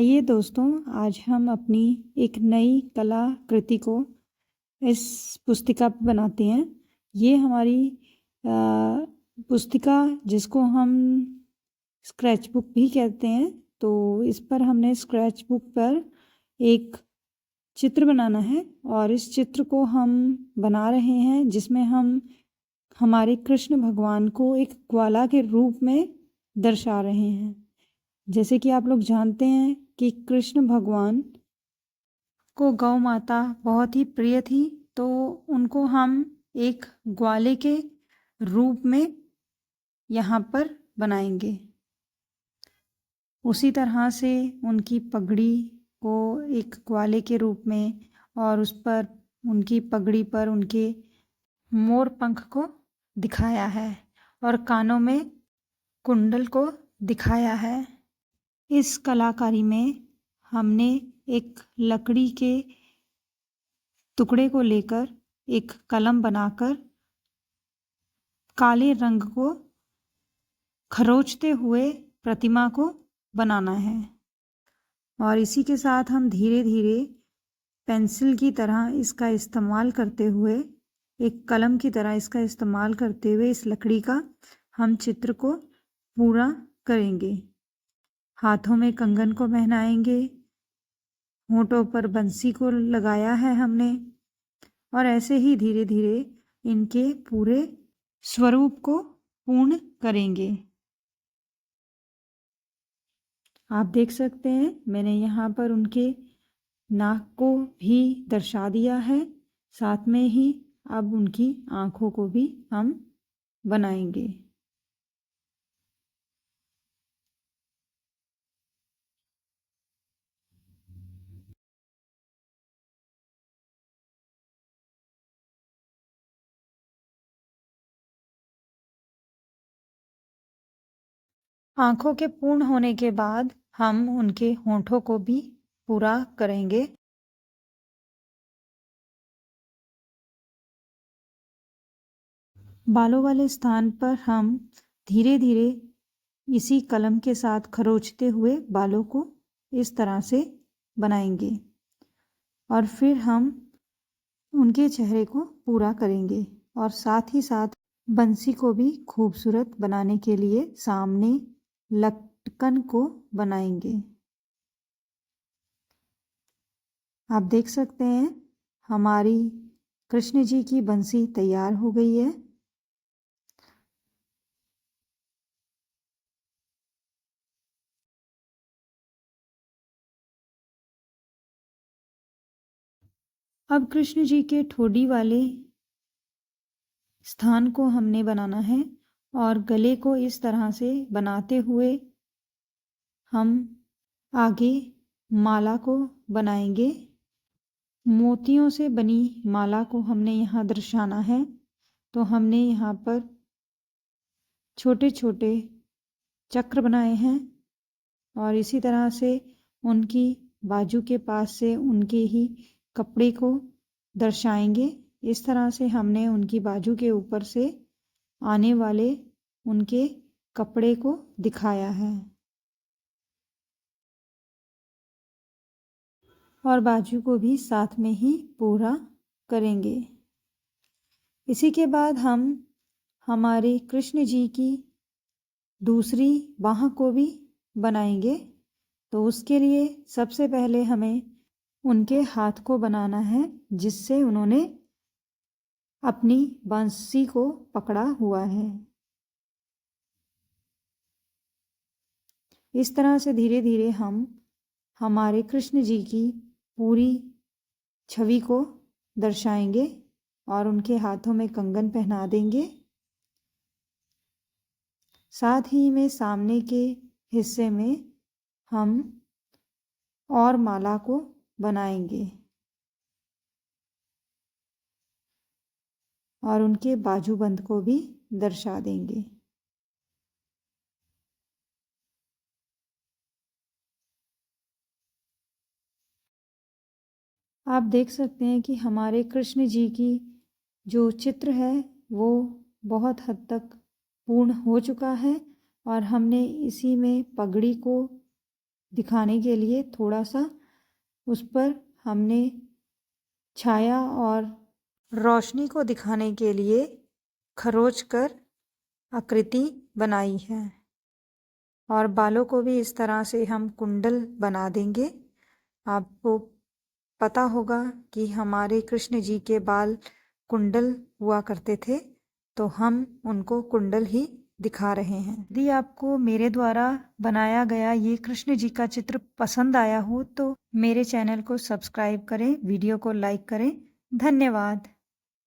आइए दोस्तों, आज हम अपनी एक नई कलाकृति को इस पुस्तिका पे बनाते हैं। ये हमारी पुस्तिका जिसको हम स्क्रैच बुक भी कहते हैं। तो इस पर हमने स्क्रैच बुक पर एक चित्र बनाना है और इस चित्र को हम बना रहे हैं जिसमें हम हमारे कृष्ण भगवान को एक ग्वाला के रूप में दर्शा रहे हैं। जैसे कि आप लोग जानते हैं कि कृष्ण भगवान को गौ माता बहुत ही प्रिय थी, तो उनको हम एक ग्वाले के रूप में यहाँ पर बनाएंगे। उसी तरह से उनकी पगड़ी को एक ग्वाले के रूप में और उस पर उनकी पगड़ी पर उनके मोर पंख को दिखाया है और कानों में कुंडल को दिखाया है। इस कलाकारी में हमने एक लकड़ी के टुकड़े को लेकर एक कलम बनाकर काले रंग को खरोंचते हुए प्रतिमा को बनाना है और इसी के साथ हम धीरे धीरे पेंसिल की तरह इसका इस्तेमाल करते हुए, एक कलम की तरह इसका इस्तेमाल करते हुए इस लकड़ी का हम चित्र को पूरा करेंगे। हाथों में कंगन को पहनाएंगे, होंठों पर बंसी को लगाया है हमने और ऐसे ही धीरे धीरे इनके पूरे स्वरूप को पूर्ण करेंगे। आप देख सकते हैं मैंने यहाँ पर उनके नाक को भी दर्शा दिया है, साथ में ही अब उनकी आँखों को भी हम बनाएंगे। आँखों के पूर्ण होने के बाद हम उनके होंठों को भी पूरा करेंगे। बालों वाले स्थान पर हम धीरे धीरे इसी कलम के साथ खरोंचते हुए बालों को इस तरह से बनाएंगे और फिर हम उनके चेहरे को पूरा करेंगे और साथ ही साथ बंसी को भी खूबसूरत बनाने के लिए सामने लटकन को बनाएंगे। आप देख सकते हैं हमारी कृष्ण जी की बंसी तैयार हो गई है। अब कृष्ण जी के ठोड़ी वाले स्थान को हमने बनाना है और गले को इस तरह से बनाते हुए हम आगे माला को बनाएंगे। मोतियों से बनी माला को हमने यहाँ दर्शाना है, तो हमने यहाँ पर छोटे छोटे चक्र बनाए हैं और इसी तरह से उनकी बाजू के पास से उनके ही कपड़े को दर्शाएंगे। इस तरह से हमने उनकी बाजू के ऊपर से आने वाले उनके कपड़े को दिखाया है और बाजू को भी साथ में ही पूरा करेंगे। इसी के बाद हम हमारे कृष्ण जी की दूसरी बाह को भी बनाएंगे। तो उसके लिए सबसे पहले हमें उनके हाथ को बनाना है जिससे उन्होंने अपनी बंसी को पकड़ा हुआ है। इस तरह से धीरे धीरे हम हमारे कृष्ण जी की पूरी छवि को दर्शाएंगे और उनके हाथों में कंगन पहना देंगे। साथ ही में सामने के हिस्से में हम और माला को बनाएंगे और उनके बाजूबंद को भी दर्शा देंगे। आप देख सकते हैं कि हमारे कृष्ण जी की जो चित्र है वो बहुत हद तक पूर्ण हो चुका है और हमने इसी में पगड़ी को दिखाने के लिए थोड़ा सा उस पर हमने छाया और रोशनी को दिखाने के लिए खरोच कर आकृति बनाई है। और बालों को भी इस तरह से हम कुंडल बना देंगे। आपको पता होगा कि हमारे कृष्ण जी के बाल कुंडल हुआ करते थे, तो हम उनको कुंडल ही दिखा रहे हैं। यदि आपको मेरे द्वारा बनाया गया ये कृष्ण जी का चित्र पसंद आया हो तो मेरे चैनल को सब्सक्राइब करें, वीडियो को लाइक करें। धन्यवाद।